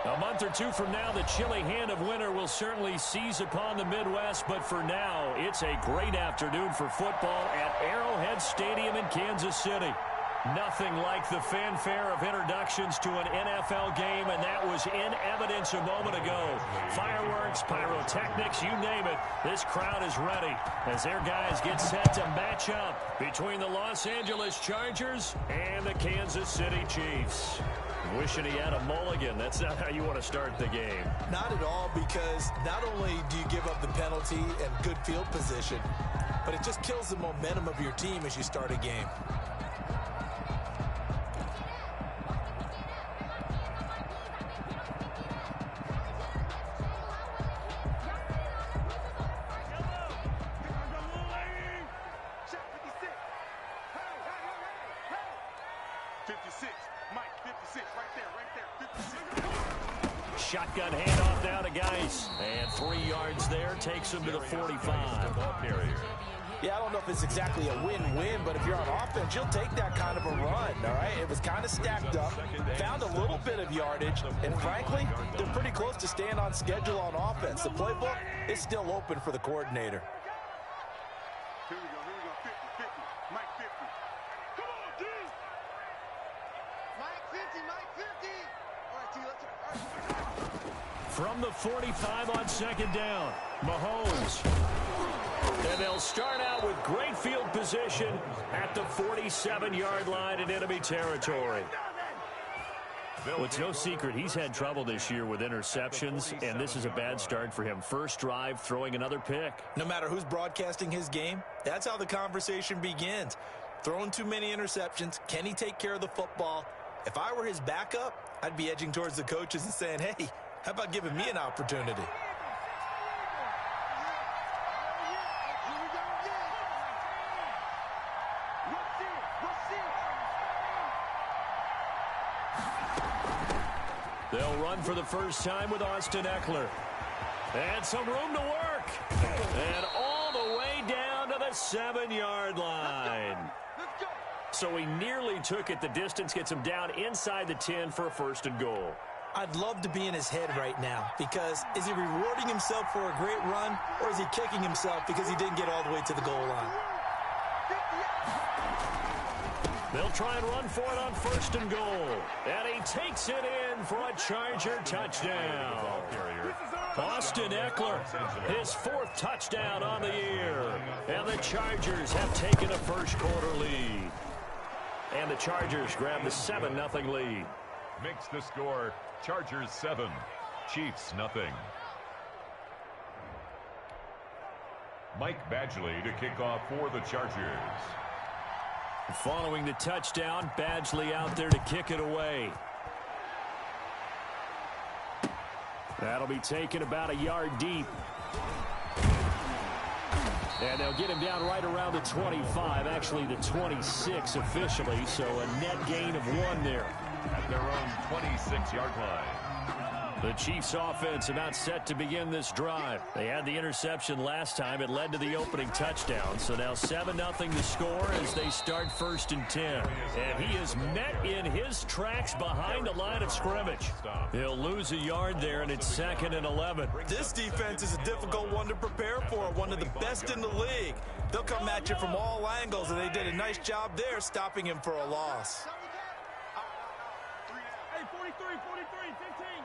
A month or two from now, the chilly hand of winter will certainly seize upon the Midwest, but for now, it's a great afternoon for football at Arrowhead Stadium in Kansas City. Nothing like the fanfare of introductions to an NFL game, and that was in evidence a moment ago. Fireworks, pyrotechnics, you name it. This crowd is ready as their guys get set to match up between the Los Angeles Chargers and the Kansas City Chiefs. Wishing he had a mulligan. That's not how you want to start the game. Not at all, because not only do you give up the penalty and good field position, but it just kills the momentum of your team as you start a game. Shotgun handoff now to Geis. And 3 yards there takes him to the 45. Yeah, I don't know if it's exactly a win-win, but if you're on offense, you'll take that kind of a run, all right? It was kind of stacked up, found a little bit of yardage, and frankly, they're pretty close to staying on schedule on offense. The playbook is still open for the coordinator. Here we go, 50, 50, Mike 50. Come on, D! Mike 50, Mike 50! All right, T, let's go. From the 45 on second down, Mahomes. And they'll start out with great field position at the 47-yard line in enemy territory. Well, it's no secret he's had trouble this year with interceptions, and this is a bad start for him. First drive, throwing another pick. No matter who's broadcasting his game, that's how the conversation begins. Throwing too many interceptions, can he take care of the football? If I were his backup, I'd be edging towards the coaches and saying, hey, how about giving me an opportunity? They'll run for the first time with Austin Eckler. And some room to work. And all the way down to the 7-yard line. So he nearly took it the distance, gets him down inside the 10 for a first and goal. I'd love to be in his head right now, because is he rewarding himself for a great run, or is he kicking himself because he didn't get all the way to the goal line? They'll try and run for it on first and goal. And he takes it in for a Charger touchdown. Austin Eckler, his 4th touchdown on the year. And the Chargers have taken a first-quarter lead. And the Chargers grab the 7-0 lead. Makes the score Chargers 7, Chiefs 0. Mike Badgley to kick off for the Chargers. Following the touchdown, Badgley out there to kick it away. That'll be taken about a yard deep. And they'll get him down right around the 25, actually the 26 officially, so a net gain of 1 there. At their own 26-yard line. The Chiefs offense about set to begin this drive. They had the interception last time. It led to the opening touchdown. So now 7-0 the score as they start first and 10. And he is met in his tracks behind the line of scrimmage. He'll lose a yard there, and it's 2nd and 11. This defense is a difficult one to prepare for, one of the best in the league. They'll come at you from all angles, and they did a nice job there stopping him for a loss. Hey, 43, 43, 15.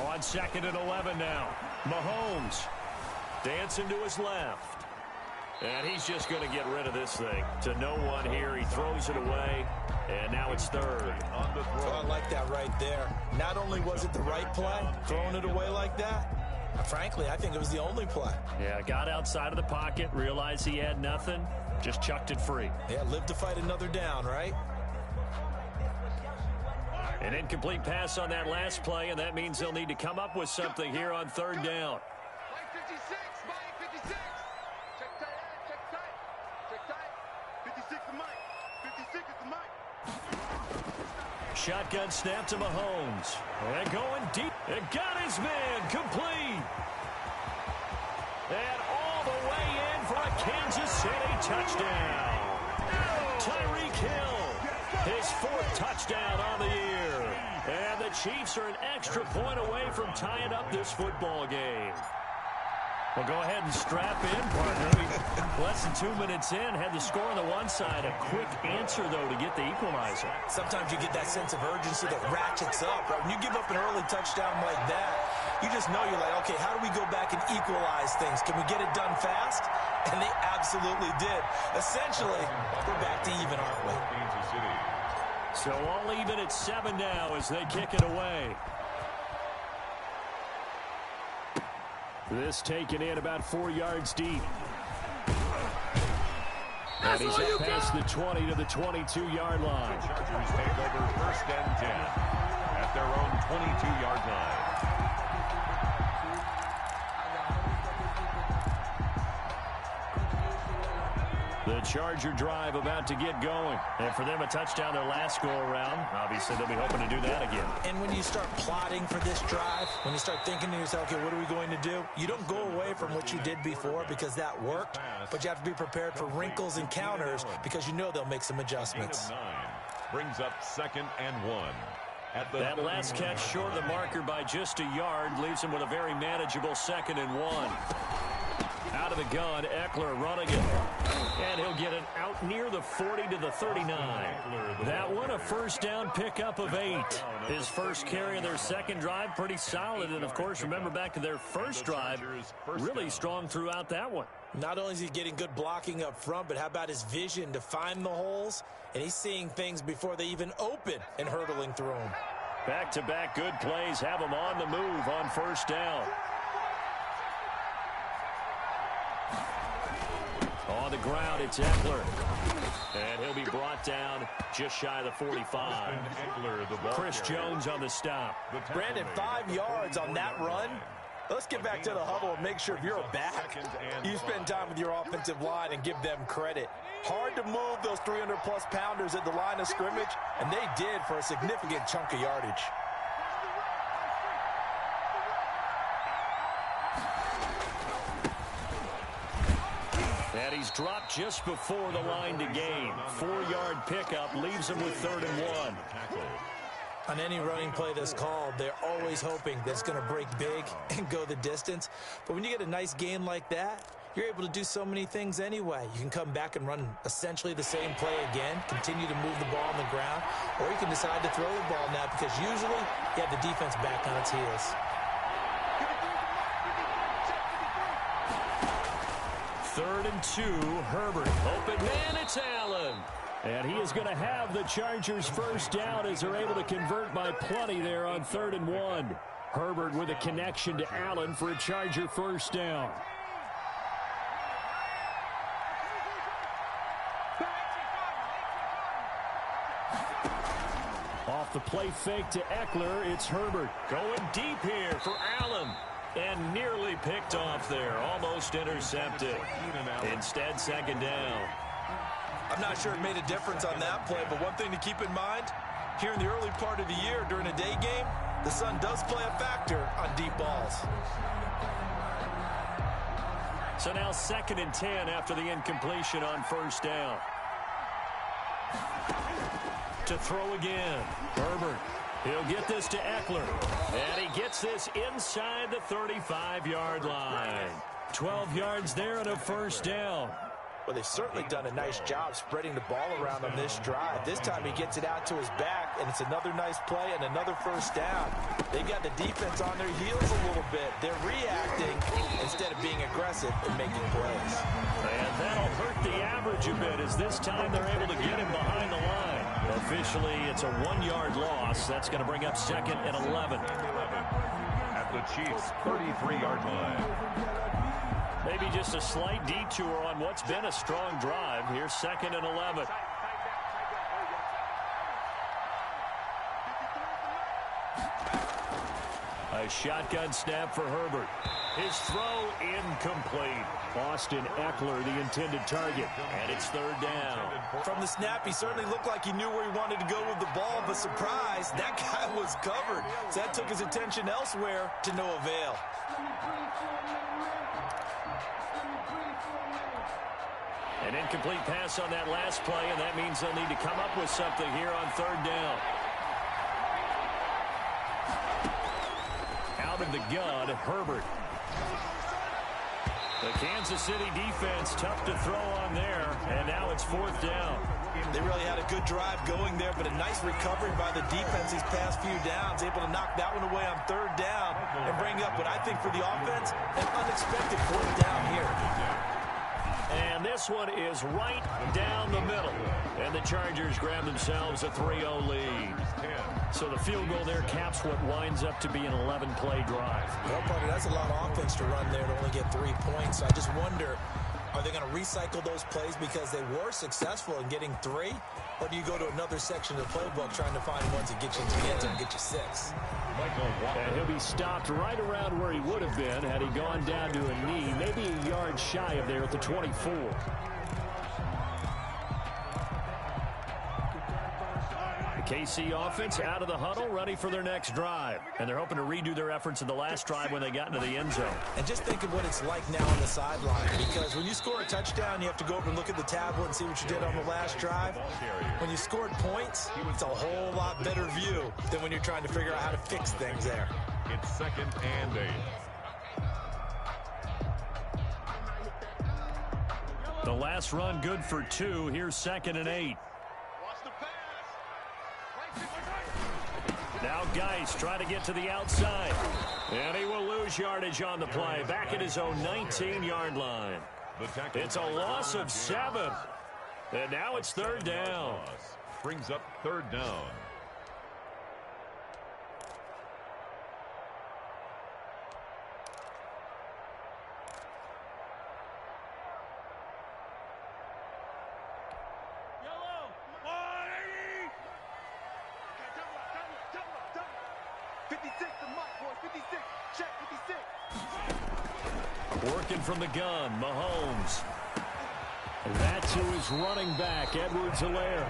On 2nd and 11 now. Mahomes dancing to his left. And he's just going to get rid of this thing. To no one here. He throws it away. And now it's 3rd. On the throw. Oh, I like that right there. Not only was it the right play, throwing it away like that, frankly, I think it was the only play. Yeah, got outside of the pocket, realized he had nothing, just chucked it free. Yeah, live to fight another down, right? An incomplete pass on that last play, and that means they'll need to come up with something here on 3rd down. Mike 56, Mike 56. Check tight, check tight. Check tight. 56 to Mike. 56 is to Mike. Shotgun snap to Mahomes. And going deep. And got his man complete. And all the way in for a Kansas City touchdown. Tyreek Hill, his 4th touchdown on the year. Chiefs are an extra point away from tying up this football game. Well, go ahead and strap in, partner. Less than 2 minutes in, had the score on the one side. A quick answer, though, to get the equalizer. Sometimes you get that sense of urgency that ratchets up, right? When you give up an early touchdown like that, you just know you're like, okay, how do we go back and equalize things? Can we get it done fast? And they absolutely did. Essentially, we're back to even, aren't we? So all even at 7 now as they kick it away. This taken in about 4 yards deep. And he's up past the 20 to the 22-yard line. The Chargers take over 1st and 10 at their own 22-yard line. The Charger drive about to get going. And for them, a touchdown their last go-around. Obviously, they'll be hoping to do that again. And when you start plotting for this drive, when you start thinking to yourself, okay, what are we going to do? You don't go away from what you did before because that worked, but you have to be prepared for wrinkles and counters because you know they'll make some adjustments. 9 brings up 2nd and 1. That last catch short of the marker by just a yard leaves him with a very manageable 2nd and 1. Out of the gun, Eckler running it. And he'll get it out near the 40 to the 39. That one, a first down pickup of 8. His first carry of their second drive, pretty solid. And, of course, remember back to their first drive, really strong throughout that one. Not only is he getting good blocking up front, but how about his vision to find the holes? And he's seeing things before they even open and hurdling through them. Back-to-back good plays have him on the move on first down. On the ground, it's Eckler. And he'll be brought down just shy of the 45. Chris Jones on the stop. Brandon, 5 yards on that run. Let's get back to the huddle and make sure if you're a back, you spend time with your offensive line and give them credit. Hard to move those 300-plus pounders at the line of scrimmage, and they did for a significant chunk of yardage. And he's dropped just before the line to gain. 4-yard pickup leaves him with 3rd and 1. On any running play that's called, they're always hoping that it's going to break big and go the distance. But when you get a nice gain like that, you're able to do so many things anyway. You can come back and run essentially the same play again, continue to move the ball on the ground, or you can decide to throw the ball now because usually you have the defense back on its heels. 3rd and 2, Herbert. Open man, it's Allen. And he is going to have the Chargers first down as they're able to convert by plenty there on 3rd and 1. Herbert with a connection to Allen for a Charger first down. Off the play fake to Eckler, it's Herbert. Going deep here for Allen. And nearly picked off there. Almost intercepted. Instead, 2nd down. I'm not sure it made a difference on that play, but one thing to keep in mind, here in the early part of the year during a day game, the sun does play a factor on deep balls. So now 2nd and 10 after the incompletion on first down. To throw again. Herbert. He'll get this to Eckler. And he gets this inside the 35-yard line. 12 yards there and a first down. Well, they've certainly done a nice job spreading the ball around on this drive. This time he gets it out to his back, and it's another nice play and another first down. They've got the defense on their heels a little bit. They're reacting instead of being aggressive and making plays. And that'll hurt the average a bit as this time they're able to get him behind the line. Officially, it's a 1-yard loss. That's going to bring up 2nd and 11. At the Chiefs' 33-yard line. Maybe just a slight detour on what's been a strong drive. Here's 2nd and 11. A shotgun snap for Herbert. His throw incomplete. Austin Eckler, the intended target. And it's 3rd down. From the snap, he certainly looked like he knew where he wanted to go with the ball, but surprise, that guy was covered. So that took his attention elsewhere to no avail. An incomplete pass on that last play, and that means they'll need to come up with something here on 3rd down. from the gun, Herbert. The Kansas City defense tough to throw on there, and now it's 4th down. They really had a good drive going there, but a nice recovery by the defense these past few downs, able to knock that one away on 3rd down and bring up what I think for the offense, an unexpected 4th down here. And this one is right down the middle. And the Chargers grab themselves a 3-0 lead. So the field goal there caps what winds up to be an 11-play drive. Well, partner, that's a lot of offense to run there to only get 3 points. So I just wonder, are they going to recycle those plays because they were successful in getting 3? Or do you go to another section of the playbook trying to find ones that get you into the end zone and get you 6? And he'll be stopped right around where he would have been had he gone down to a knee, maybe a yard shy of there at the 24. The KC offense out of the huddle, ready for their next drive. And they're hoping to redo their efforts in the last drive when they got into the end zone. And just think of what it's like now on the sideline, because when you score a touchdown, you have to go over and look at the tablet and see what you did on the last drive. When you scored points, it's a whole lot better view than when you're trying to figure out how to fix things there. It's 2nd and 8. The last run good for 2. Here's 2nd and 8. Now Geis trying to get to the outside. And he will lose yardage on the play. Back at his own 19-yard line. It's a loss of 7. And now it's 3rd down. Brings up 3rd down. Working from the gun, Mahomes. That's who is running back, Edwards-Helaire.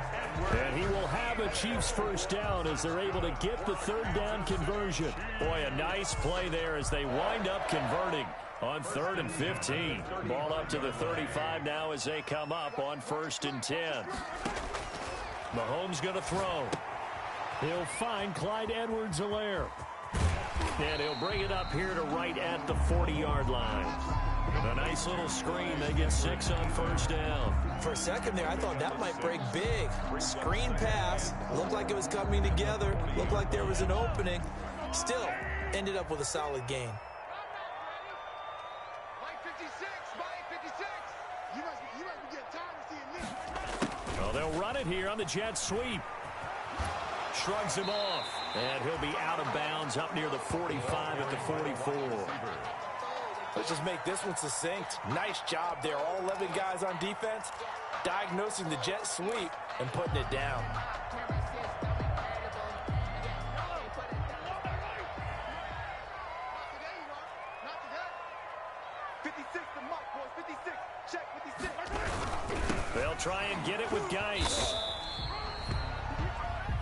And he will have a Chiefs 1st down as they're able to get the 3rd down conversion. Boy, a nice play there as they wind up converting on 3rd and 15. Ball up to the 35 now as they come up on 1st and 10. Mahomes going to throw. He'll find Clyde Edwards-Helaire. And he'll bring it up here to right at the 40-yard line. A nice little screen. They get 6 on 1st down. For a second there, I thought that might break big. Screen pass. Looked like it was coming together. Looked like there was an opening. Still, ended up with a solid gain. Well, they'll run it here on the jet sweep. Shrugs him off. And he'll be out of bounds up near the 45 at the 44. Let's just make this one succinct. Nice job there. All 11 guys on defense diagnosing the jet sweep and putting it down. They'll try and get it with Geis.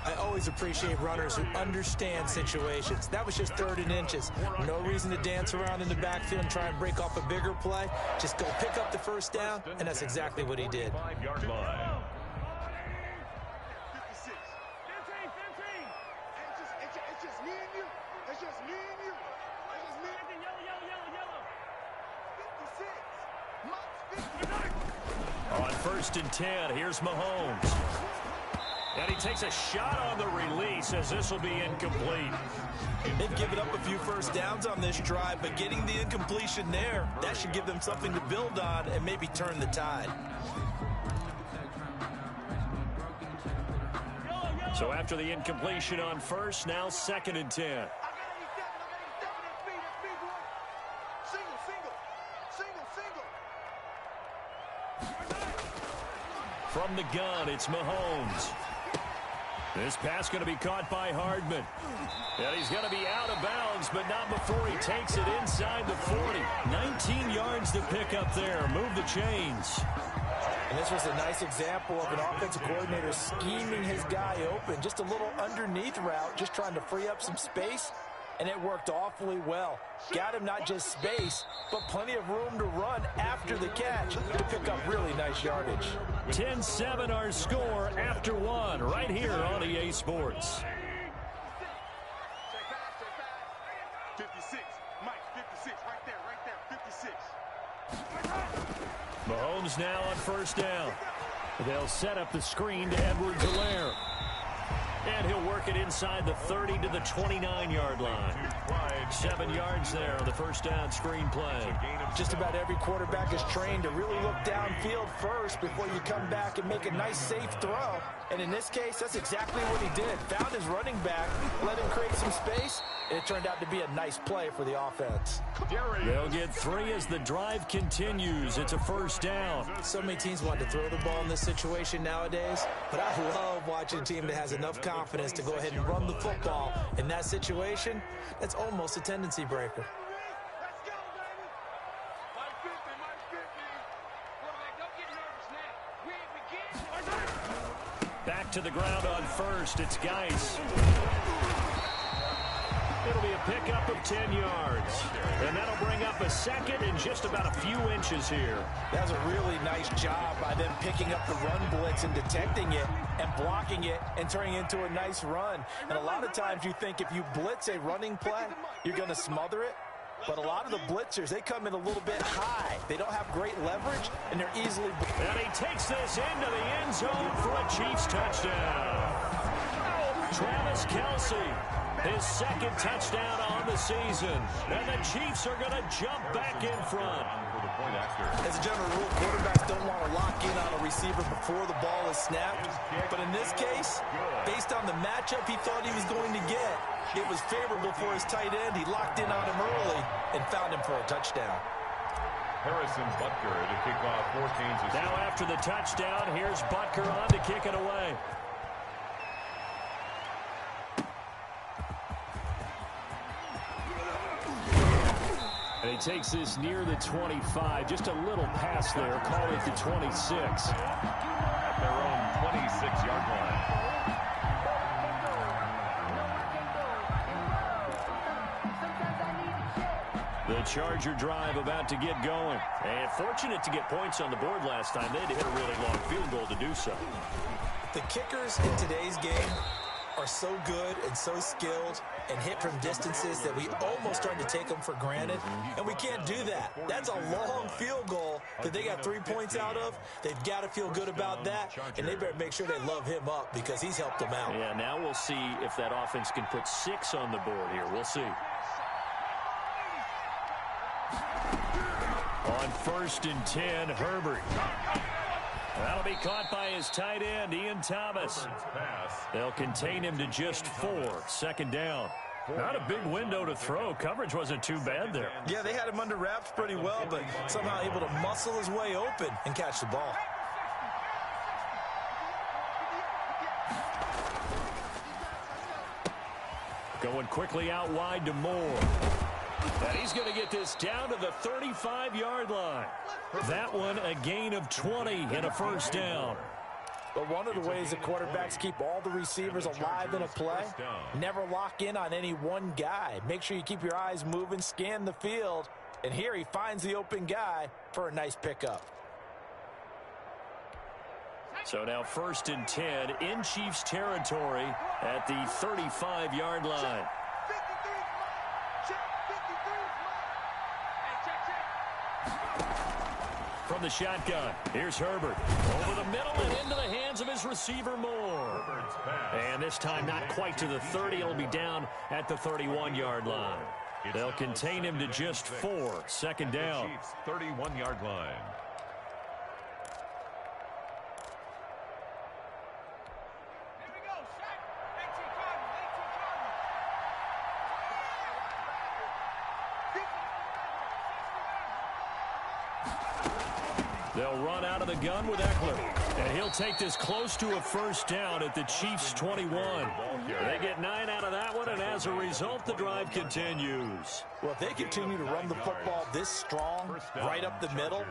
I always appreciate runners who understand situations. That was just 3rd and inches. No reason to dance around in the backfield and try and break off a bigger play. Just go pick up the 1st down, and that's exactly what he did. 5-yard line. On 1st and 10, here's Mahomes. And he takes a shot on the release as this will be incomplete. They've given up a few 1st downs on this drive, but getting the incompletion there, that should give them something to build on and maybe turn the tide. So after the incompletion on 1st, now 2nd and 10. From the gun, it's Mahomes. This pass going to be caught by Hardman. And he's going to be out of bounds, but not before he takes it inside the 40. 19 yards to pick up there. Move the chains. And this was a nice example of an offensive coordinator scheming his guy open. Just a little underneath route, just trying to free up some space. And it worked awfully well. Got him not just space, but plenty of room to run after the catch to pick up really nice yardage. 10-7 our score after 1 right here on EA Sports. 56. Mike, 56. Right there, 56. Mahomes now on first down. They'll set up the screen to Edwards-Helaire. And he'll work it inside the 30 to the 29-yard line. 7 yards there on the first down screen play. Just about every quarterback is trained to really look downfield first before you come back and make a nice, safe throw. And in this case, that's exactly what he did. Found his running back, let him create some space, and it turned out to be a nice play for the offense. They'll get 3 as the drive continues. It's a first down. So many teams want to throw the ball in this situation nowadays, but I love watching a team that has enough confidence to go ahead and run the football. In that situation, that's almost a tendency breaker. Let's go, baby. Mike 50, Mike 50. Quarterback, don't get nervous now. We ain't begin. Back to the ground on first. It's Geis. It'll be a pickup of 10 yards. And that'll bring up a second and just about a few inches here. That was a really nice job by them picking up the run blitz and detecting it and blocking it and turning it into a nice run. And a lot of times you think if you blitz a running play, you're going to smother it. But a lot of the blitzers, they come in a little bit high. They don't have great leverage, and they're easily... And he takes this into the end zone for a Chiefs touchdown. Travis Kelce, his second touchdown on the season. And the Chiefs are going to jump back in front. As a general rule, quarterbacks don't want to lock in on a receiver before the ball is snapped. But in this case, based on the matchup he thought he was going to get, it was favorable for his tight end. He locked in on him early and found him for a touchdown. Harrison Butker to kick off for Kansas City. Now after the touchdown, here's Butker on to kick it away. And he takes this near the 25. Just a little pass there. Call it the 26. At their own 26-yard line. The Charger drive about to get going. And fortunate to get points on the board last time. They had to hit a really long field goal to do so. The kickers in today's game are so good and so skilled and hit from distances that we almost start to take them for granted, and we can't do that. That's a long field goal that they got 3 points out of. They've got to feel good about that, and they better make sure they love him up because he's helped them out. Yeah, now we'll see if that offense can put 6 on the board here. We'll see. On first and 10, Herbert. That'll be caught by his tight end, Ian Thomas. They'll contain him to just 4. Second down. Not a big window to throw. Coverage wasn't too bad there. Yeah, they had him under wraps pretty well, but somehow able to muscle his way open and catch the ball. Going quickly out wide to Moore. And he's going to get this down to the 35-yard line. That one a gain of 20 and a first down. But one of the ways the quarterbacks keep all the receivers alive in a play, never lock in on any one guy. Make sure you keep your eyes moving, scan the field. And here he finds the open guy for a nice pickup. So now first and 10 in Chiefs territory at the 35-yard line. From the shotgun, here's Herbert. Over the middle and into the hands of his receiver, Moore. And this time not quite to the 30. It'll be down at the 31-yard line. They'll contain him to just 4. Second down. Chiefs 31-yard line. They'll run out of the gun with Eckler. And he'll take this close to a first down at the Chiefs' 21. They get 9 out of that one, and as a result, the drive continues. Well, if they continue to run the football this strong, right up the middle,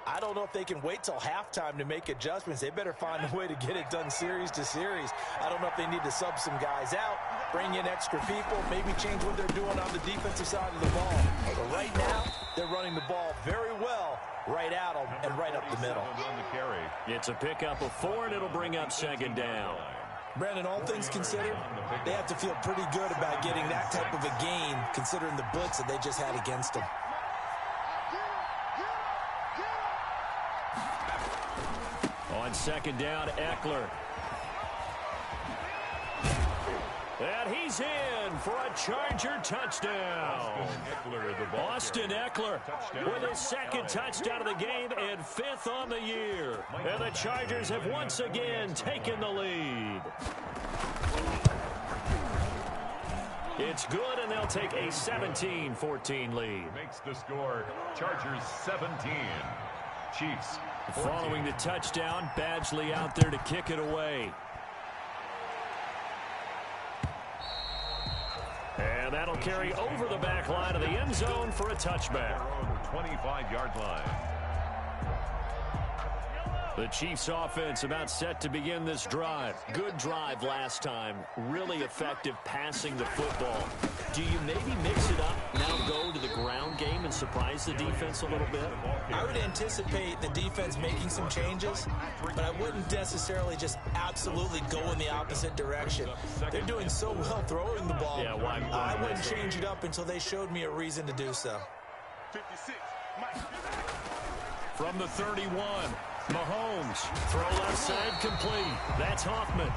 I don't know if they can wait till halftime to make adjustments. They better find a way to get it done series to series. I don't know if they need to sub some guys out, bring in extra people, maybe change what they're doing on the defensive side of the ball. But right now, they're running the ball very well right at them and right up the middle. It's a pickup of 4, and it'll bring up second down. Brandon, all things considered, they have to feel pretty good about getting that type of a gain, considering the blitz that they just had against them. On second down, Eckler. And he's in for a Charger touchdown. Austin Eckler with his second touchdown of the game and 5th on the year. And the Chargers have once again taken the lead. It's good, and they'll take a 17-14 lead. Makes the score Chargers 17. Chiefs 14. Following the touchdown, Badgley out there to kick it away. And that'll carry over the back line of the end zone for a touchback. 25-yard line. The Chiefs offense about set to begin this drive. Good drive last time. Really effective passing the football. Do you maybe mix it up, now go to the ground game and surprise the defense a little bit? I would anticipate the defense making some changes, but I wouldn't necessarily just absolutely go in the opposite direction. They're doing so well throwing the ball. Yeah, why I wouldn't change it up until they showed me a reason to do so. 56. From the 31, Mahomes, throw left side complete. That's Hoffman.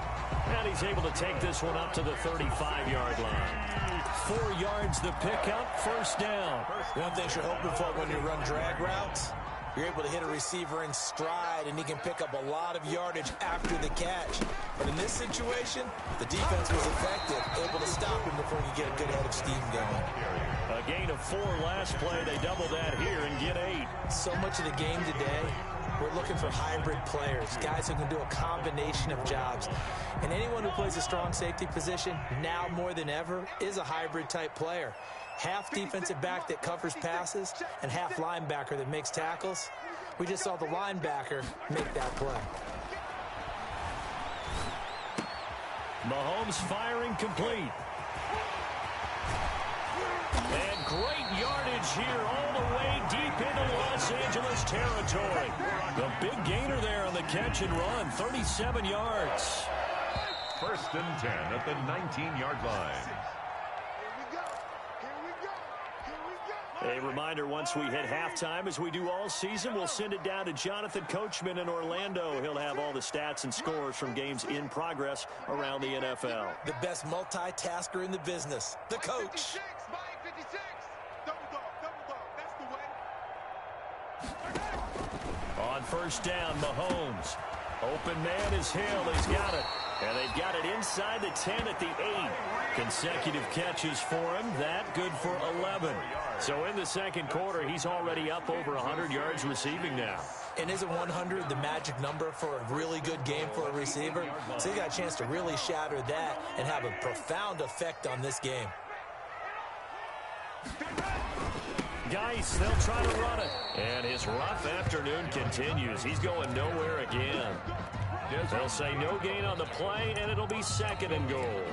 And he's able to take this one up to the 35-yard line. 4 yards the pickup, first down. One thing you're hoping for when you run drag routes, you're able to hit a receiver in stride, and he can pick up a lot of yardage after the catch. But in this situation, the defense was effective, able to stop him before he get a good head of steam going. A gain of 4 last play. They double that here and get 8. So much of the game today, we're looking for hybrid players, guys who can do a combination of jobs. And anyone who plays a strong safety position, now more than ever, is a hybrid-type player. Half defensive back that covers passes and half linebacker that makes tackles. We just saw the linebacker make that play. Mahomes firing complete. And great yardage here all the way deep into Los Angeles territory. The big gainer there on the catch and run, 37 yards. First and 10 at the 19-yard line. A reminder, once we hit halftime, as we do all season, we'll send it down to Jonathan Coachman in Orlando. He'll have all the stats and scores from games in progress around the NFL. The best multitasker in the business, the coach. On first down, Mahomes. Open man is Hill. He's got it. And they've got it inside the 10 at the 8. Consecutive catches for him. That good for 11. So in the second quarter, he's already up over 100 yards receiving now. And isn't 100 the magic number for a really good game for a receiver? So he got a chance to really shatter that and have a profound effect on this game. Geis, they'll try to run it. And his rough afternoon continues. He's going nowhere again. They'll say no gain on the play, and it'll be second and goal.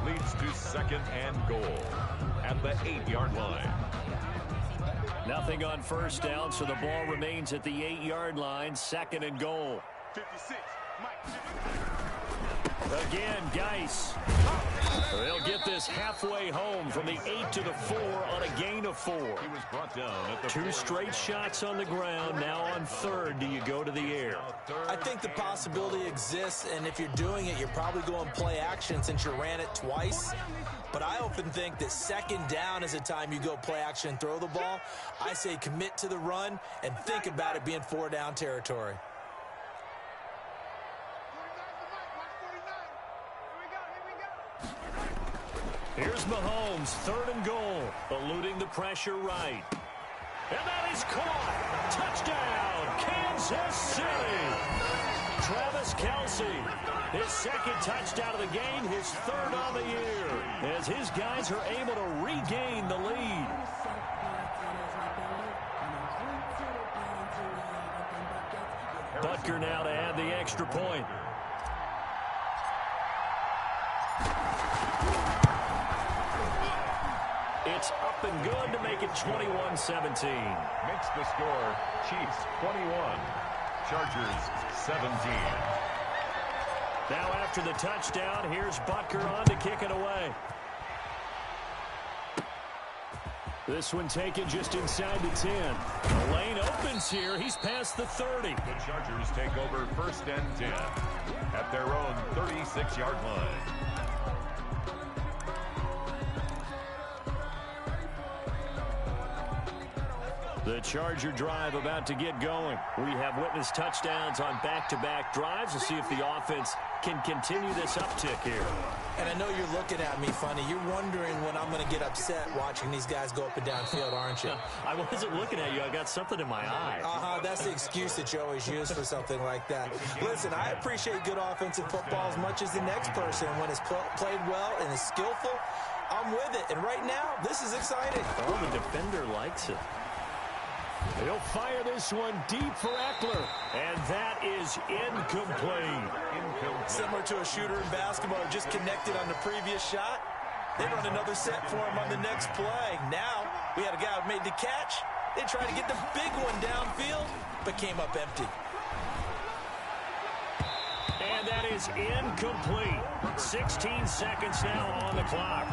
Leads to second and goal at the 8-yard line. Nothing on first down, so the ball remains at the 8-yard line, second and goal. 56. Again, Geis. They'll get this halfway home from the 8 to the 4 on a gain of 4. He was brought down at the 2 straight shots on the ground. Now on third, do you go to the air? I think the possibility exists, and if you're doing it, you're probably going play action since you ran it twice. But I often think that second down is a time you go play action and throw the ball. I say commit to the run and think about it being 4-down territory. Here's Mahomes, third and goal, eluding the pressure right. And that is caught. Touchdown, Kansas City. Travis Kelce, his second touchdown of the game, his third on the year, as his guys are able to regain the lead. Butker now to add the extra point. It's up and good to make it 21-17. Makes the score Chiefs 21, Chargers 17. Now after the touchdown, here's Butker on to kick it away. This one taken just inside the 10. The lane opens here. He's past the 30. The Chargers take over 1st and 10 at their own 36-yard line. The Charger drive about to get going. We have witnessed touchdowns on back-to-back drives. We'll see if the offense can continue this uptick here. And I know you're looking at me funny. You're wondering when I'm going to get upset watching these guys go up and down field, aren't you? I wasn't looking at you. I got something in my eye. That's the excuse that you always use for something like that. Listen, I appreciate good offensive football as much as the next person. When it's played well and is skillful, I'm with it. And right now, this is exciting. Oh, the defender likes it. He'll fire this one deep for Eckler, and that is incomplete. Similar to a shooter in basketball, just connected on the previous shot. They run another set for him on the next play. Now, we had a guy who made the catch. They tried to get the big one downfield, but came up empty. And that is incomplete. 16 seconds now on the clock.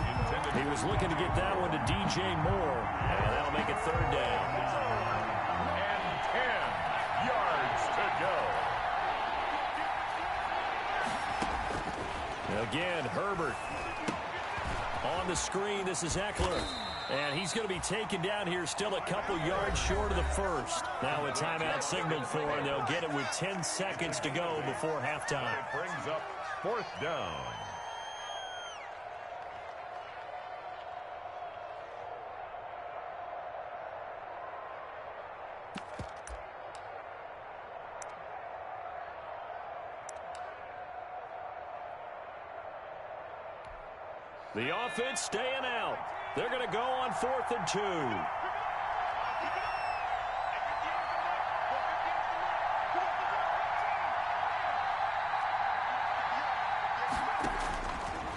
He was looking to get that one to DJ Moore, and that'll make it 3rd down. 10 yards to go. Again, Herbert. On the screen, this is Eckler. And he's going to be taken down here still a couple yards short of the first. Now a timeout signaled for, and they'll get it with 10 seconds to go before halftime. It brings up 4th down. The offense staying out. They're going to go on 4th and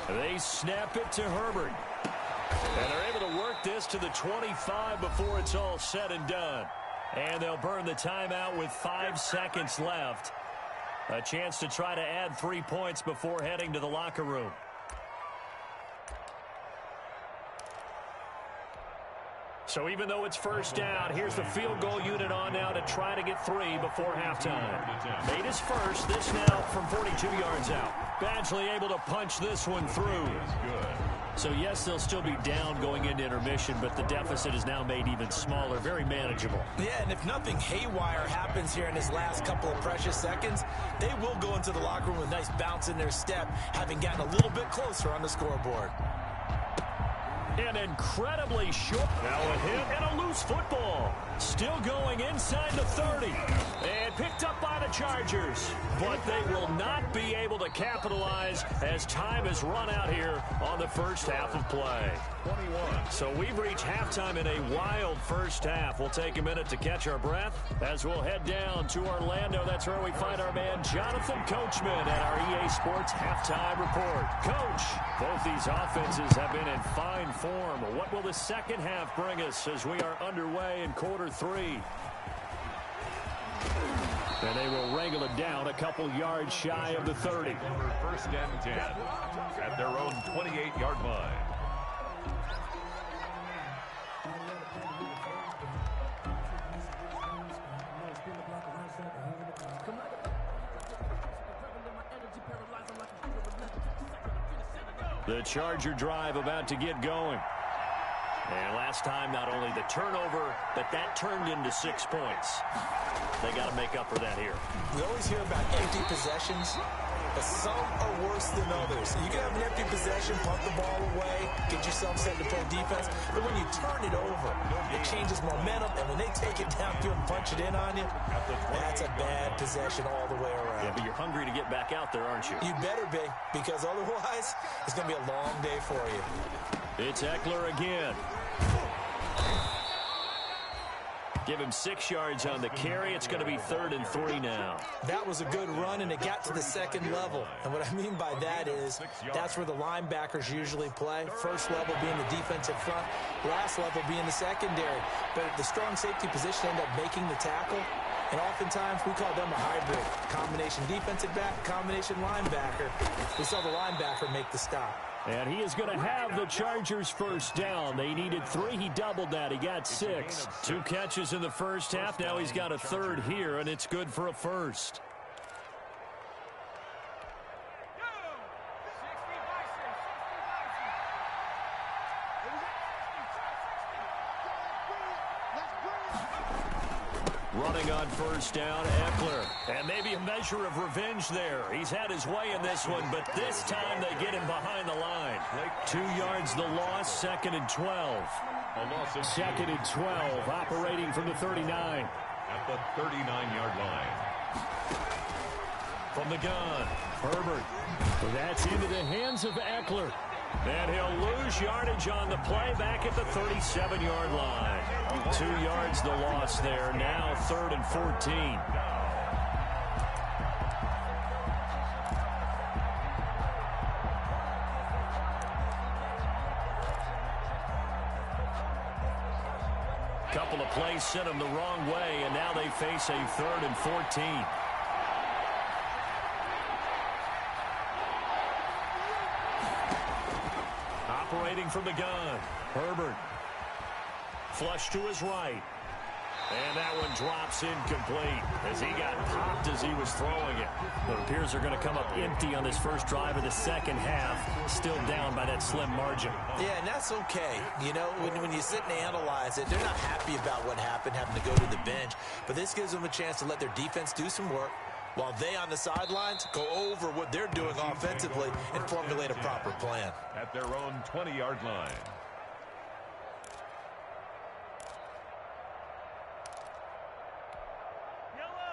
2. They snap it to Herbert. And they're able to work this to the 25 before it's all said and done. And they'll burn the timeout with 5 seconds left. A chance to try to add 3 points before heading to the locker room. So even though it's 1st down, here's the field goal unit on now to try to get 3 before halftime. Made his first, this now from 42 yards out. Badgley able to punch this one through. So yes, they'll still be down going into intermission, but the deficit is now made even smaller, very manageable. Yeah, and if nothing haywire happens here in his last couple of precious seconds, they will go into the locker room with a nice bounce in their step, having gotten a little bit closer on the scoreboard. An incredibly short. Now a hit and a loose football. Still going inside the 30. And picked up by the Chargers. But they will not be able to capitalize as time has run out here on the first half of play. 21. So we've reached halftime in a wild first half. We'll take a minute to catch our breath as we'll head down to Orlando. That's where we find our man Jonathan Coachman at our EA Sports Halftime Report. Coach, both these offenses have been in fine form. What will the second half bring us as we are underway in quarter 3? And they will wrangle it down a couple yards shy of the 30. 1st and 10 at their own 28-yard line. The Charger drive about to get going. And last time, not only the turnover, but that turned into 6 points. They got to make up for that here. We always hear about empty possessions, but some are worse than others. You can have an empty possession, punt the ball away, get yourself set to play defense, but when you turn it over, it changes momentum, and when they take it downfield and punch it in on you, that's a bad possession all the way around. Yeah, but you're hungry to get back out there, aren't you? You better be, because otherwise, it's going to be a long day for you. It's Eckler again. Give him 6 yards on the carry. It's going to be 3rd and 3 now. That was a good run, and it got to the second level. And what I mean by that is that's where the linebackers usually play. First level being the defensive front, last level being the secondary. But if the strong safety position ended up making the tackle, And oftentimes we call them a hybrid. Combination defensive back, combination linebacker. We saw the linebacker make the stop. And he is going to have the Chargers first down. They needed 3. He doubled that. He got 6. 2 catches in the first half. Now he's got a third here, and it's good for a first. Running on first down, Eckler. And maybe a measure of revenge there. He's had his way in this one, but this time they get him behind the line. 2 yards the loss, 2nd and 12. 2nd and 12, operating from the 39. At the 39-yard line. From the gun, Herbert. That's into the hands of Eckler. And he'll lose yardage on the play back at the 37-yard line. 2 yards the loss there. Now 3rd and 14. Couple of plays sent them the wrong way, and now they face a 3rd and 14. Operating from the gun, Herbert. Flush to his right. And that one drops incomplete as he got popped as he was throwing it. It appears they're going to come up empty on this first drive of the second half, still down by that slim margin. Yeah, and that's okay. You know, when you sit and analyze it, they're not happy about what happened, having to go to the bench. But this gives them a chance to let their defense do some work, while they on the sidelines go over what they're doing offensively and formulate a proper plan. At their own 20-yard line.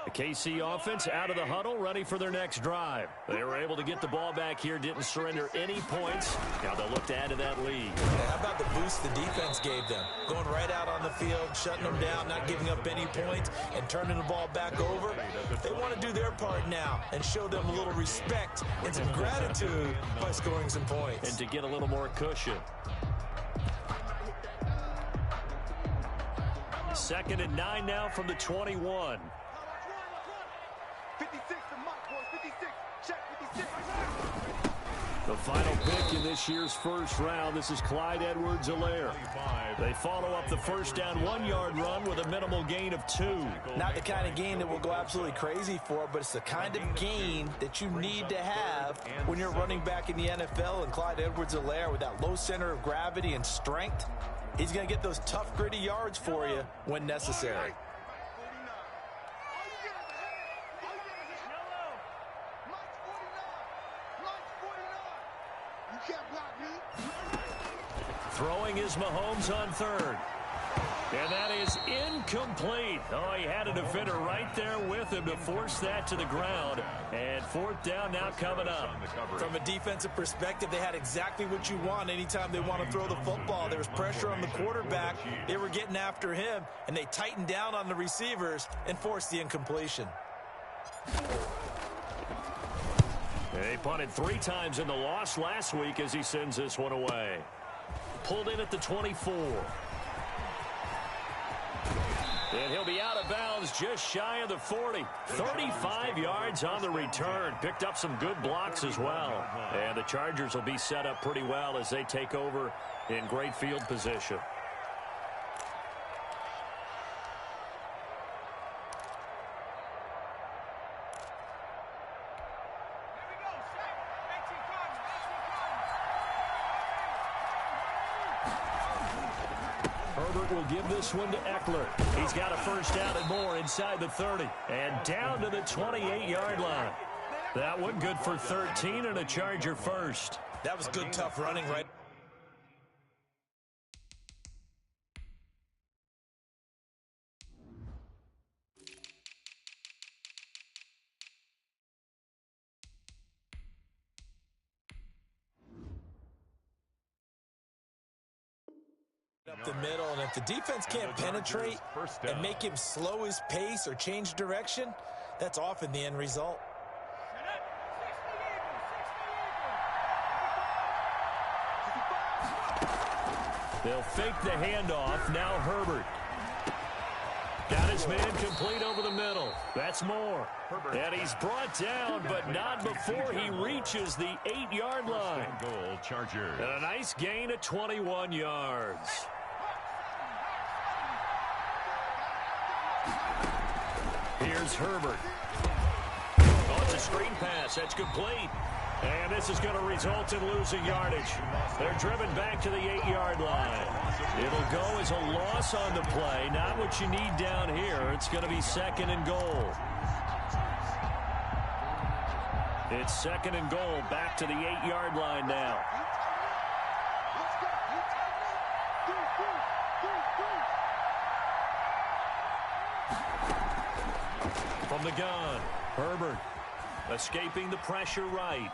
The KC offense out of the huddle, ready for their next drive. They were able to get the ball back here, didn't surrender any points. Now they'll look to add to that lead. How about the boost the defense gave them? Going right out on the field, shutting them down, not giving up any points, and turning the ball back over. They want to do their part now and show them a little respect and some gratitude by scoring some points. And to get a little more cushion. 2nd and 9 now from the 21. 56 to Mike, boys. 56. Check 56. The final pick in this year's first round. This is Clyde Edwards-Helaire. They follow up the first down 1-yard run with a minimal gain of 2. Not the kind of gain that we'll go absolutely crazy for, but it's the kind of gain that you need to have when you're running back in the NFL. And Clyde Edwards-Helaire, with that low center of gravity and strength, he's going to get those tough, gritty yards for you when necessary. Throwing is Mahomes on 3rd. And that is incomplete. Oh, he had a defender right there with him to force that to the ground. And 4th down now coming up. From a defensive perspective, they had exactly what you want anytime they want to throw the football. There was pressure on the quarterback. They were getting after him, and they tightened down on the receivers and forced the incompletion. They punted 3 times in the loss last week as he sends this one away. Pulled in at the 24. And he'll be out of bounds just shy of the 40. 35 yards on the return. Picked up some good blocks as well. And the Chargers will be set up pretty well as they take over in great field position. Herbert will give this one to Eckler. He's got a first down and more inside the 30. And down to the 28-yard line. That one good for 13 and a Charger first. That was good, tough running right. Up the middle, and if the defense can't penetrate and make him slow his pace or change direction, that's often the end result. They'll fake the handoff. Now Herbert. Got his man complete over the middle. That's more. And he's brought down, but not before he reaches the 8-yard line. Goal, Chargers. And a nice gain of 21 yards. Here's Herbert. Oh, it's a screen pass. That's complete. And this is going to result in losing yardage. They're driven back to the 8-yard line. It'll go as a loss on the play. Not what you need down here. It's going to be 2nd and goal. It's 2nd and goal. Back to the 8-yard line now. From the gun, Herbert escaping the pressure right.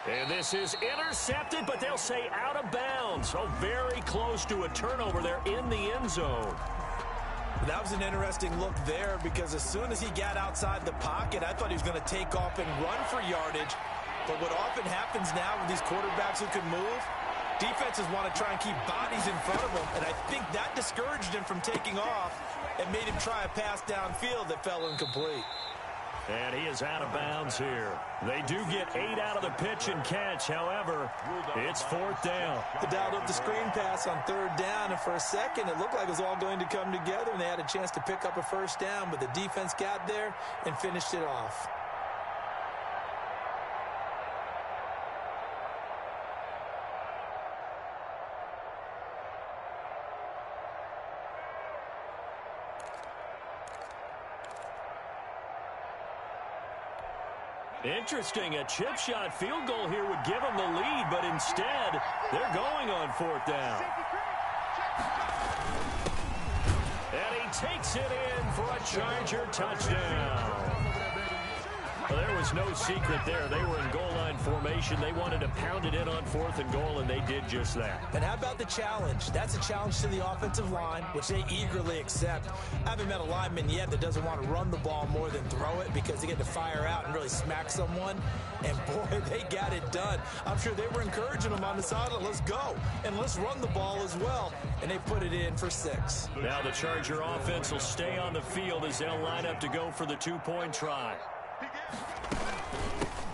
And this is intercepted, but they'll say out of bounds. So very close to a turnover there in the end zone. That was an interesting look there because as soon as he got outside the pocket, I thought he was going to take off and run for yardage. But what often happens now with these quarterbacks who can move, defenses want to try and keep bodies in front of them, and I think that discouraged him from taking off and made him try a pass downfield that fell incomplete. And he is out of bounds here. They do get 8 out of the pitch and catch. However, it's 4th down. They dialed up the screen pass on 3rd down, and for a second, it looked like it was all going to come together, and they had a chance to pick up a 1st down, but the defense got there and finished it off. Interesting, a chip shot field goal here would give them the lead, but instead, they're going on 4th down. And he takes it in for a Charger touchdown. Well, there was no secret there. They were in goal line formation. They wanted to pound it in on 4th and goal, and they did just that. And how about the challenge? That's a challenge to the offensive line, which they eagerly accept. I haven't met a lineman yet that doesn't want to run the ball more than throw it because they get to fire out and really smack someone. And, boy, they got it done. I'm sure they were encouraging them on the sideline. Let's go, and let's run the ball as well. And they put it in for 6. Now the Charger offense will stay on the field as they'll line up to go for the 2-point try.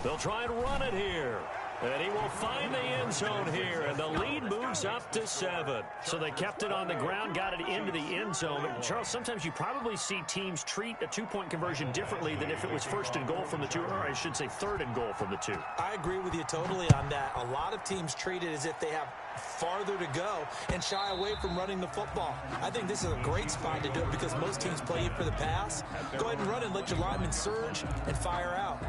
They'll try and run it here. And he will find the end zone here, and the lead moves up to 7. So they kept it on the ground, got it into the end zone. But Charles, sometimes you probably see teams treat a 2-point conversion differently than if it was 1st and goal from the 2, or I should say 3rd and goal from the 2. I agree with you totally on that. A lot of teams treat it as if they have farther to go and shy away from running the football. I think this is a great spot to do it because most teams play you for the pass. Go ahead and run and let your linemen surge and fire out.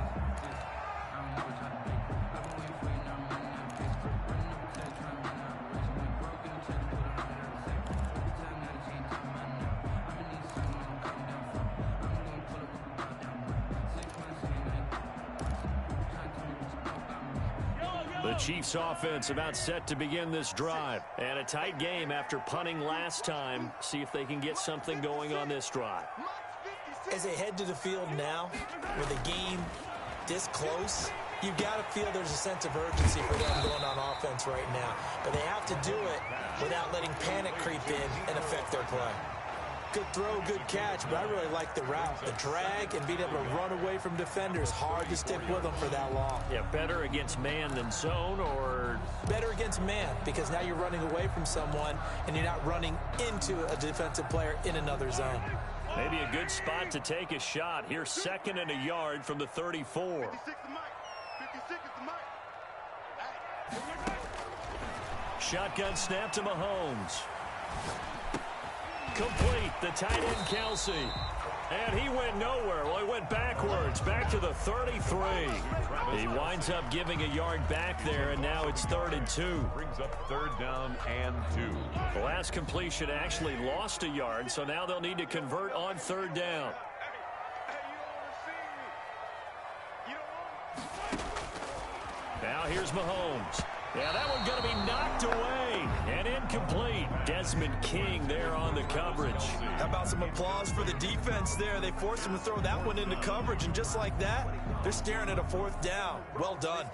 The Chiefs offense about set to begin this drive. And a tight game after punting last time. See if they can get something going on this drive. As they head to the field now, with the game this close, you've got to feel there's a sense of urgency for them going on offense right now. But they have to do it without letting panic creep in and affect their play. Good throw, good catch, but I really like the route. The drag and being able to run away from defenders, hard to stick with them for that long. Yeah, better against man than zone, or? Better against man, because now you're running away from someone and you're not running into a defensive player in another zone. Maybe a good spot to take a shot. Here's 2nd and a yard from the 34. Shotgun snap to Mahomes. Complete, the tight end Kelsey. And he went nowhere. Well, he went backwards, back to the 33. He winds up giving a yard back there, and now it's 3rd and 2. Brings up 3rd down and 2. The last completion actually lost a yard, so now they'll need to convert on 3rd down. Now here's Mahomes. Yeah, that one's going to be knocked away and incomplete. Desmond King there on the coverage. How about some applause for the defense there? They forced him to throw that one into coverage, and just like that, they're staring at a 4th down. Well done.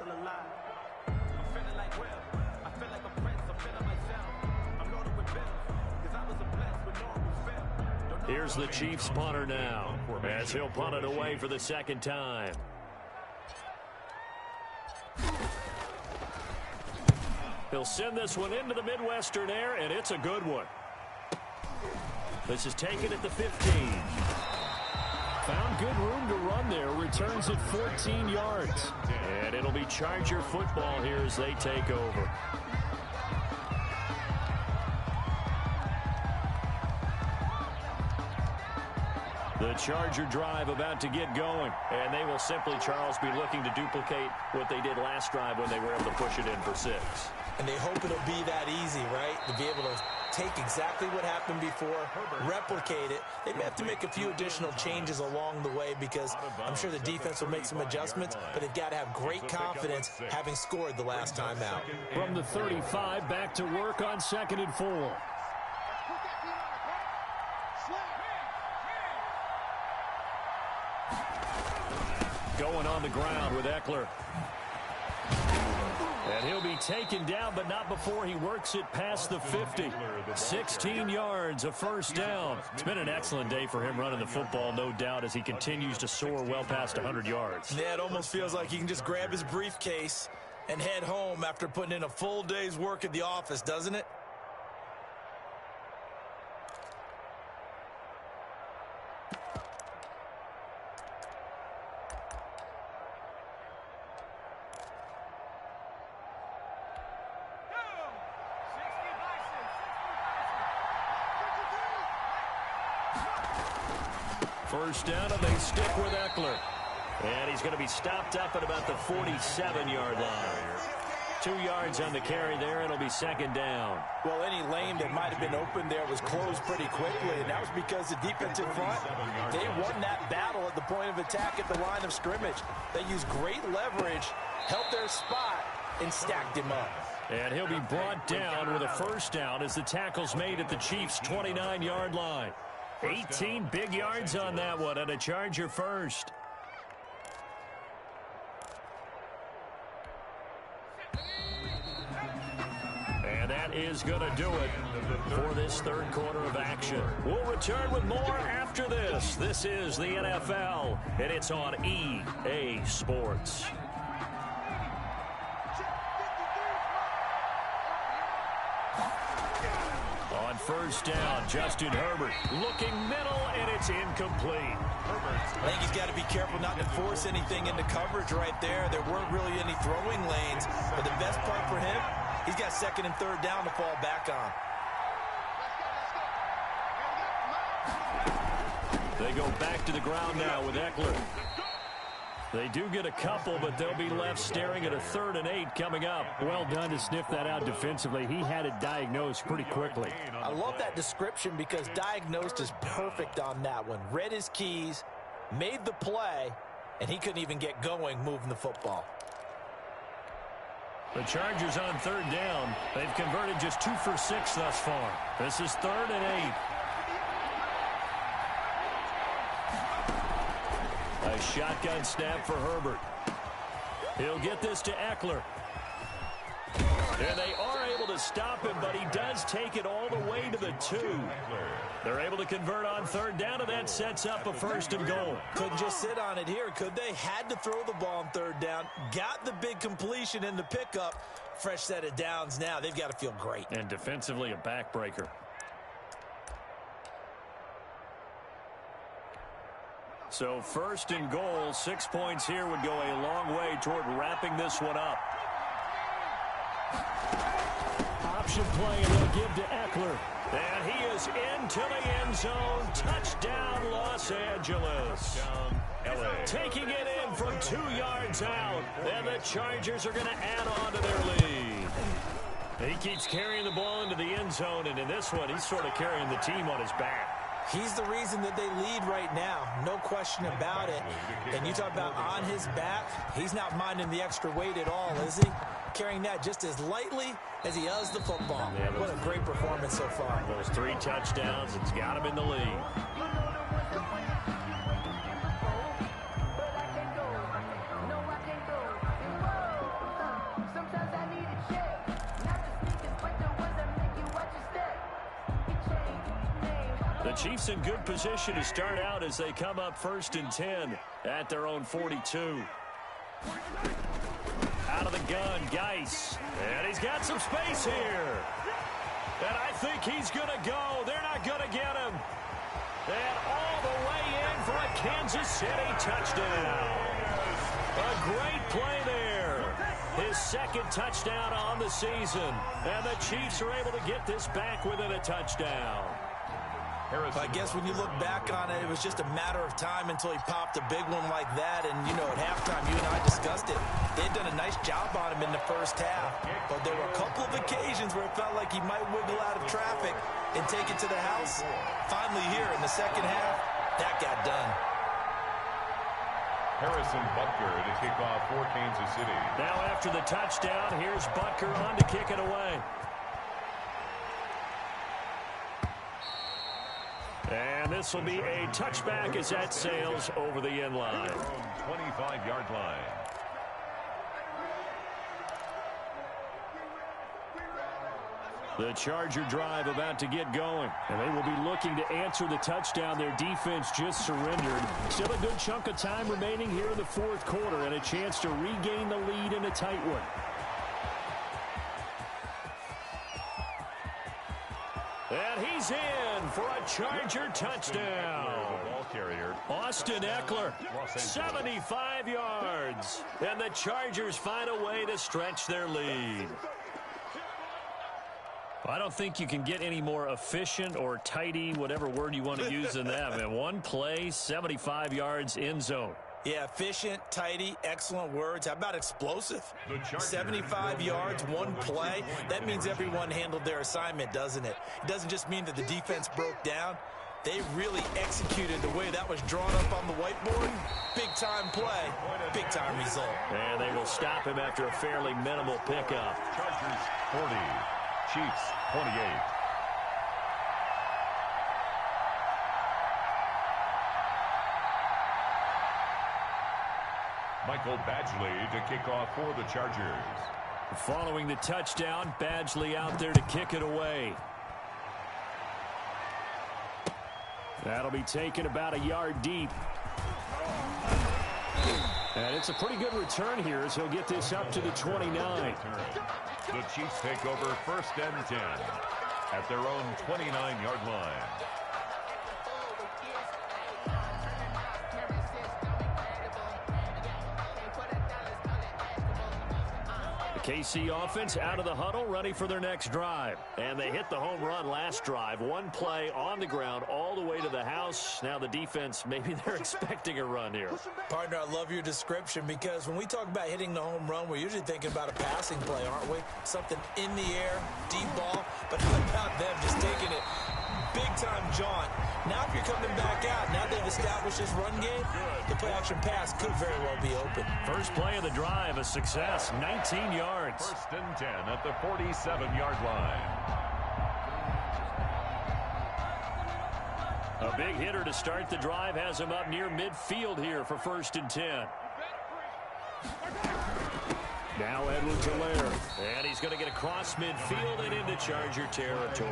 Here's the Chiefs punter now, as he'll punt it away for the second time. He'll send this one into the Midwestern air, and it's a good one. This is taken at the 15. Found good room to run there. Returns at 14 yards. And it'll be Charger football here as they take over. The Charger drive about to get going. And they will simply, Charles, be looking to duplicate what they did last drive when they were able to push it in for 6. And they hope it'll be that easy, right? To be able to take exactly what happened before, replicate it. They may have to make a few additional changes along the way because I'm sure the defense will make some adjustments, but they've got to have great confidence having scored the last time out. From the 35, back to work on 2nd and 4. Going on the ground with Eckler. And he'll be taken down, but not before he works it past the 50. 16 yards, a first down. It's been an excellent day for him running the football, no doubt, as he continues to soar well past 100 yards. Yeah, it almost feels like he can just grab his briefcase and head home after putting in a full day's work at the office, doesn't it? First down, and they stick with Eckler. And he's going to be stopped up at about the 47-yard line. 2 yards on the carry there. It'll be 2nd down. Well, any lane that might have been open there was closed pretty quickly, and that was because the defensive front, they won that battle at the point of attack at the line of scrimmage. They used great leverage, held their spot, and stacked him up. And he'll be brought down with a first down as the tackle's made at the Chiefs' 29-yard line. 18 big yards on that one, and a Charger first. And that is going to do it for this third quarter of action. We'll return with more after this. This is the NFL, and it's on EA Sports. On first down, Justin Herbert looking middle, and it's incomplete. I think he's got to be careful not to force anything into coverage right there. There weren't really any throwing lanes, but the best part for him, he's got 2nd and 3rd down to fall back on. They go back to the ground now with Eckler. They do get a couple, but they'll be left staring at a 3rd and 8 coming up. Well done to sniff that out defensively. He had it diagnosed pretty quickly. I love that description because diagnosed is perfect on that one. Read his keys, made the play, and he couldn't even get going moving the football. The Chargers on 3rd down. They've converted just 2 for 6 thus far. This is 3rd and 8. A shotgun snap for Herbert. He'll get this to Eckler. And they are able to stop him, but he does take it all the way to the 2. They're able to convert on 3rd down, and that sets up a 1st and goal. Couldn't just sit on it here, could they? Had to throw the ball on 3rd down. Got the big completion in the pickup. Fresh set of downs now. They've got to feel great. And defensively, a backbreaker. So 1st and goal, 6 points here would go a long way toward wrapping this one up. Option play, and they'll give to Eckler. And he is into the end zone. Touchdown, Los Angeles. Taking it in from 2 yards out. And the Chargers are going to add on to their lead. He keeps carrying the ball into the end zone, and in this one, he's sort of carrying the team on his back. He's the reason that they lead right now. No question about it. And you talk about on his back, he's not minding the extra weight at all, is he? Carrying that just as lightly as he does the football. Yeah, what a great performance so far. Those 3 touchdowns, it's got him in the lead. The Chiefs in good position to start out as they come up 1st and 10 at their own 42. Out of the gun, Geis. And he's got some space here. And I think he's going to go. They're not going to get him. And all the way in for a Kansas City touchdown. A great play there. His 2nd touchdown on the season. And the Chiefs are able to get this back within a touchdown. I guess when you look back on it, it was just a matter of time until he popped a big one like that. And, you know, at halftime, you and I discussed it. They'd done a nice job on him in the first half. But there were a couple of occasions where it felt like he might wiggle out of traffic and take it to the house. Finally here in the second half, that got done. Harrison Butker to kick off for Kansas City. Now after the touchdown, here's Butker on to kick it away. And this will be a touchback as that sails over the end line. 25-yard line. The Charger drive about to get going. And they will be looking to answer the touchdown. Their defense just surrendered. Still a good chunk of time remaining here in the 4th quarter and a chance to regain the lead in a tight one. And he's in for a Charger touchdown. Austin Eckler, 75 yards. And the Chargers find a way to stretch their lead. I don't think you can get any more efficient or tidy, whatever word you want to use in that. Man, one play, 75 yards, end zone. Yeah, efficient, tidy, excellent words. How about explosive? 75 yards, one play. That means everyone handled their assignment, doesn't it? It doesn't just mean that the defense broke down. They really executed the way that was drawn up on the whiteboard. Big-time play, big-time result. And they will stop him after a fairly minimal pickup. Chargers 40, Chiefs 28. Michael Badgley to kick off for the Chargers. Following the touchdown, Badgley out there to kick it away. That'll be taken about a yard deep. And it's a pretty good return here as he'll get this up to the 29. The Chiefs take over 1st and 10 at their own 29-yard line. KC offense out of the huddle, ready for their next drive. And they hit the home run last drive. One play on the ground all the way to the house. Now the defense, maybe they're expecting a run here. Partner, I love your description because when we talk about hitting the home run, we're usually thinking about a passing play, aren't we? Something in the air, deep ball. But how about them just taking it big-time jaunt? Now if you're coming back out, now they've established this run game, the play-action pass could very well be open. First play of the drive, a success, 19 yards. 1st and 10 at the 47-yard line. A big hitter to start the drive has him up near midfield here for 1st and 10. Now Edwards-Helaire, and he's going to get across midfield and into Charger territory.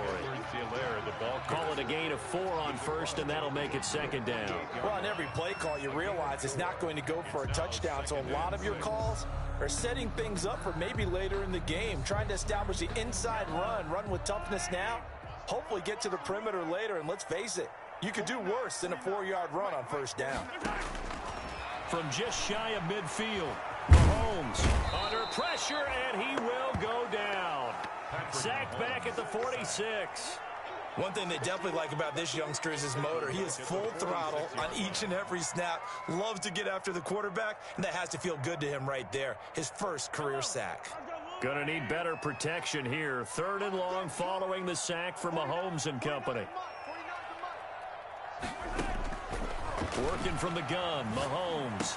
Call it a gain of 4 on 1st, and that'll make it 2nd down. Well, on every play call, you realize it's not going to go for a touchdown, so a lot of your calls are setting things up for maybe later in the game, trying to establish the inside run with toughness now, hopefully get to the perimeter later, and let's face it, you could do worse than a 4-yard run on 1st down. From just shy of midfield, Mahomes under pressure, and he will go down. Sacked back at the 46. One thing they definitely like about this youngster is his motor. He is full throttle on each and every snap. Loves to get after the quarterback, and that has to feel good to him right there. His first career sack. Gonna need better protection here. 3rd and long following the sack for Mahomes and company. Working from the gun, Mahomes.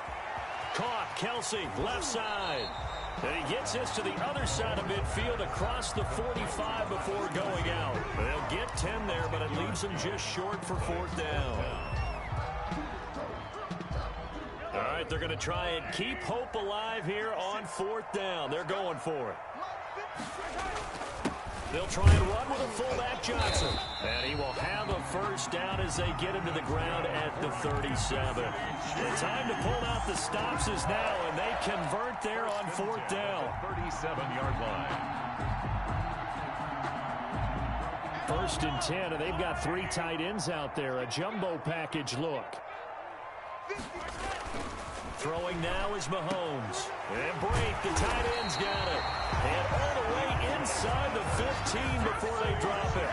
Caught, Kelsey, left side. And he gets this to the other side of midfield across the 45 before going out. They'll get 10 there, but it leaves them just short for 4th down. All right, they're going to try and keep hope alive here on 4th down. They're going for it. They'll try and run with a fullback Johnson. And he will have a first down as they get him to the ground at the 37. The time to pull out the stops is now, and they convert there on fourth down. 37-yard line. First and 10, and they've got 3 tight ends out there. A jumbo package look. Throwing now is Mahomes. And break, the tight end's got it. And all the way inside the 15 before they drop it.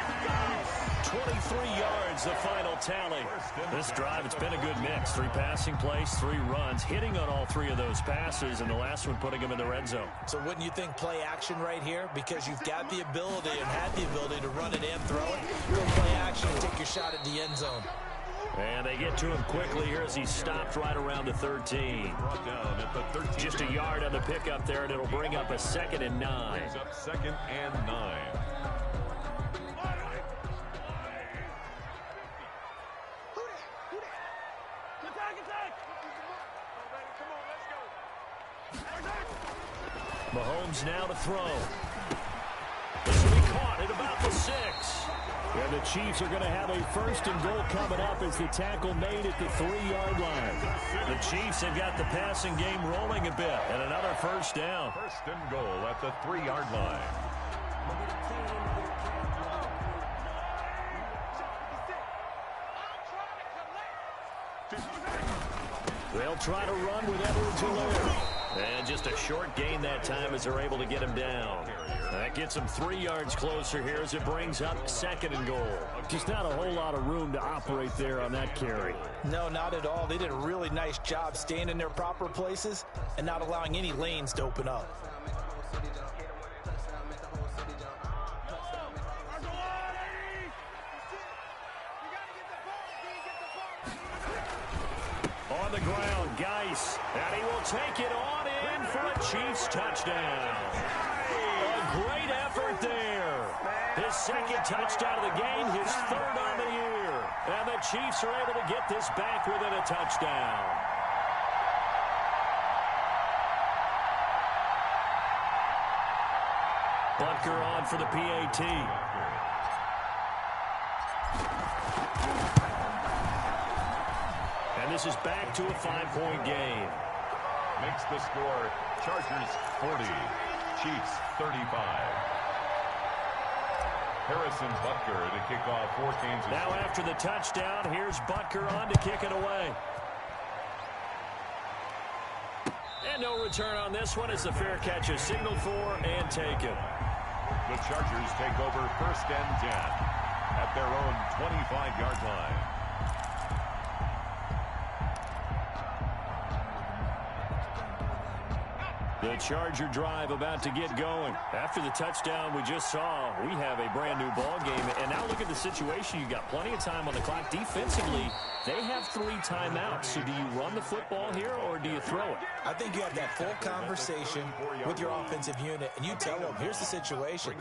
23 yards, the final tally. This drive, it's been a good mix. 3 passing plays, 3 runs, hitting on all 3 of those passes, and the last one putting them in the red zone. So wouldn't you think play action right here? Because you've got the ability and had the ability to run it and throw it. Go play action and take your shot at the end zone. And they get to him quickly here as he stopped right around the 13. Brought down at the 13. Just a yard on the pickup there, and it'll bring up a 2nd and 9. Brings up 2nd and 9. Mahomes now to throw. This will be caught at about the 6. And the Chiefs are going to have a 1st and goal coming up as the tackle made at the 3-yard line. The Chiefs have got the passing game rolling a bit, and another 1st down. 1st and goal at the 3-yard line. They'll try to run with Edwards-Helaire. And just a short gain that time as they're able to get him down. That gets him 3 yards closer here as it brings up 2nd and goal. Just not a whole lot of room to operate there on that carry. No, not at all. They did a really nice job staying in their proper places and not allowing any lanes to open up. On the ground, Geis, and he will take it on in for a Chiefs touchdown. A great effort there. His 2nd touchdown of the game, his 3rd on the year. And the Chiefs are able to get this back within a touchdown. Butker on for the PAT. This is back to a 5-point game. Makes the score Chargers 40, Chiefs 35. Harrison Butker to kick off for Kansas City. Now after the touchdown, here's Butker on to kick it away. And no return on this one as the fair catch is signaled for and taken. The Chargers take over 1st and 10 at their own 25-yard line. The Charger drive about to get going. After the touchdown we just saw, we have a brand new ball game. And now look at the situation. You've got plenty of time on the clock. Defensively, they have 3 timeouts. So do you run the football here or do you throw it? I think you have that full conversation with your offensive unit, and you tell them, here's the situation.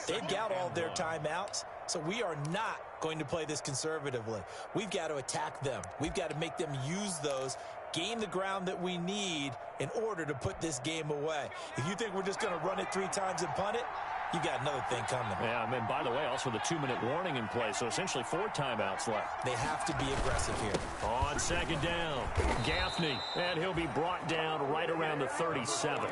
They've got all their timeouts, so we are not going to play this conservatively. We've got to attack them. We've got to make them use those, gain the ground that we need in order to put this game away. If you think we're just going to run it 3 times and punt it, you got another thing coming. Yeah, and by the way, also the 2-minute warning in play, so essentially 4 timeouts left. They have to be aggressive here. On 2nd down, Gaffney, and he'll be brought down right around the 37.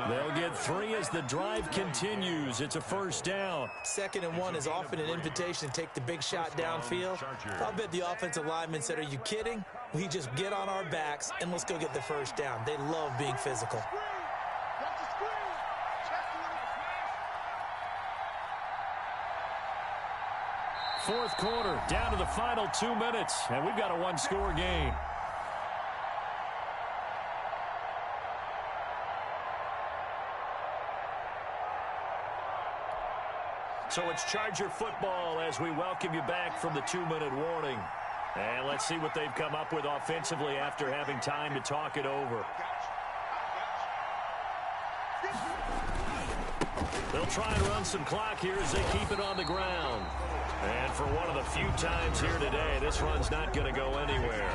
They'll get 3 as the drive continues. It's a 1st down. 2nd and 1 is often an invitation to take the big shot downfield. I'll bet the offensive lineman said, are you kidding? We just get on our backs and let's go get the 1st down. They love being physical. Fourth quarter, down to the final 2 minutes, and we've got a 1-score game. So it's Charger football as we welcome you back from the 2-minute warning. And let's see what they've come up with offensively after having time to talk it over. They'll try and run some clock here as they keep it on the ground. And for one of the few times here today, this run's not going to go anywhere.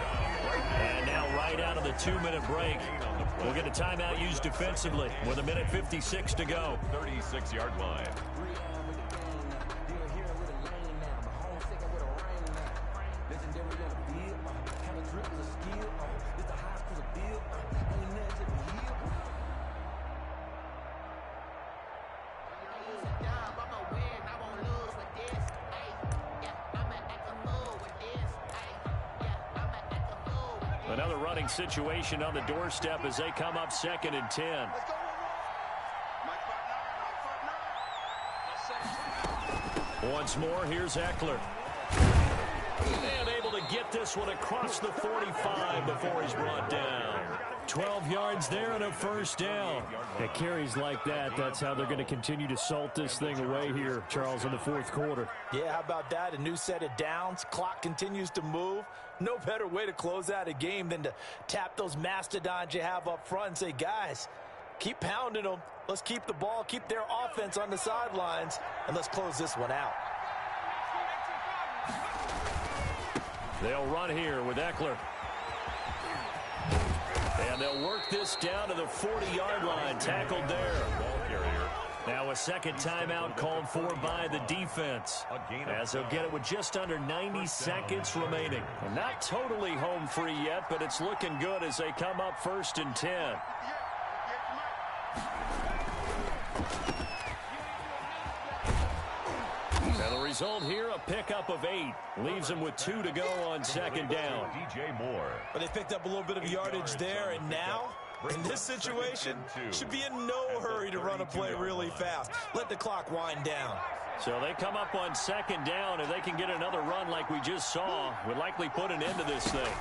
And now right out of the 2-minute break, we'll get a timeout used defensively with 1:56 to go. 36-yard line. Another running situation on the doorstep as they come up 2nd and 10. Once more, here's Eckler. And able to get this one across the 45 before he's brought down. 12 yards there and a first down. At carries like that, that's how they're going to continue to salt this thing away here, Charles, in the fourth quarter. Yeah, how about that? A new set of downs. Clock continues to move. No better way to close out a game than to tap those mastodons you have up front and say, guys, keep pounding them. Let's keep the ball, keep their offense on the sidelines, and let's close this one out. They'll run here with Eckler. And they'll work this down to the 40-yard line. Tackled there. Now a second timeout called for by the defense, as they'll get it with just under 90 seconds remaining. And not totally home free yet, but it's looking good as they come up 1st and 10. And the result here, a pickup of 8. Leaves them with 2 to go on 2nd down. DJ Moore. But they picked up a little bit of yardage there, and now, in this situation, should be in no hurry to run a play really fast. Let the clock wind down. So they come up on 2nd down. If they can get another run like we just saw, would likely put an end to this thing.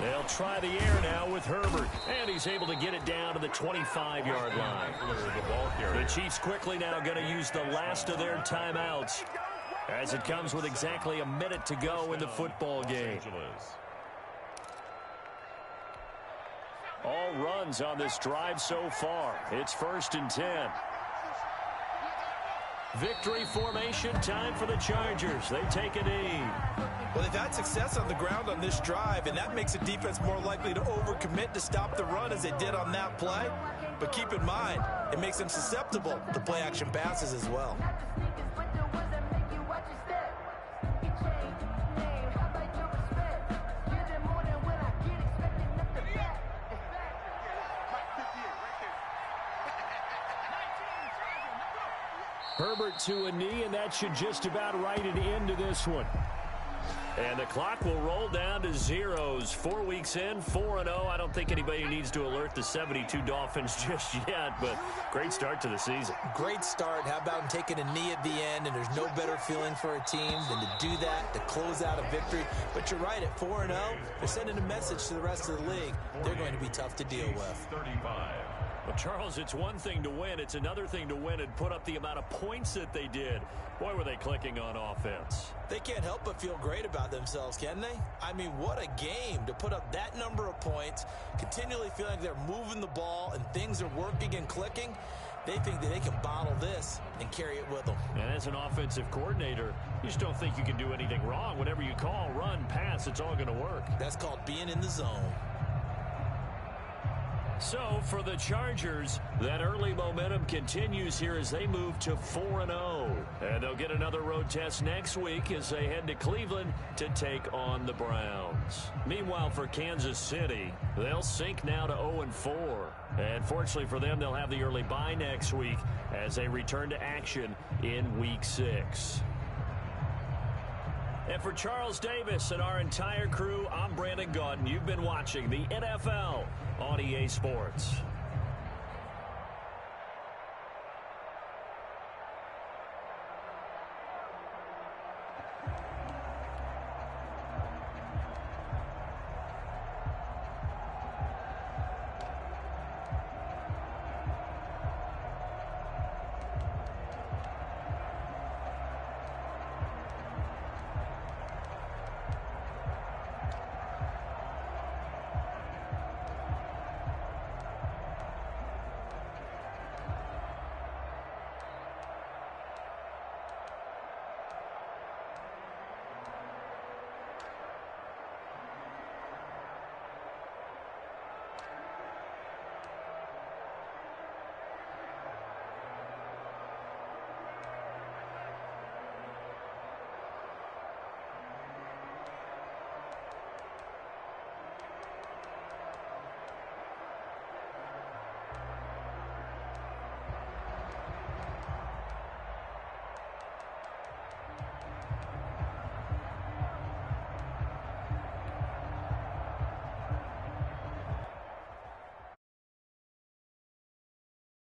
They'll try the air now with Herbert. And he's able to get it down to the 25-yard line. The Chiefs quickly now going to use the last of their timeouts, as it comes with exactly a minute to go in the football game. All runs on this drive so far. It's 1st and 10. Victory formation time for the Chargers. They take a knee. Well, they've had success on the ground on this drive, and that makes the defense more likely to overcommit to stop the run as they did on that play. But keep in mind, it makes them susceptible to play-action passes as well. Herbert to a knee, and that should just about write it into this one. And the clock will roll down to zeros. 4 weeks in, 4-0. I don't think anybody needs to alert the 72 Dolphins just yet, but great start to the season. Great start. How about taking a knee at the end, and there's no better feeling for a team than to do that, to close out a victory. But you're right, at 4-0, they're sending a message to the rest of the league. They're going to be tough to deal with. 35. Well, Charles, it's one thing to win. It's another thing to win and put up the amount of points that they did. Boy, were they clicking on offense. They can't help but feel great about themselves, can they? I mean, what a game to put up that number of points, continually feeling like they're moving the ball and things are working and clicking. They think that they can bottle this and carry it with them. And as an offensive coordinator, you just don't think you can do anything wrong. Whatever you call, run, pass, it's all going to work. That's called being in the zone. So, for the Chargers, that early momentum continues here as they move to 4-0. And they'll get another road test next week as they head to Cleveland to take on the Browns. Meanwhile, for Kansas City, they'll sink now to 0-4. And fortunately for them, they'll have the early bye next week as they return to action in Week 6. And for Charles Davis and our entire crew, I'm Brandon Gaudin. You've been watching the NFL on EA Sports.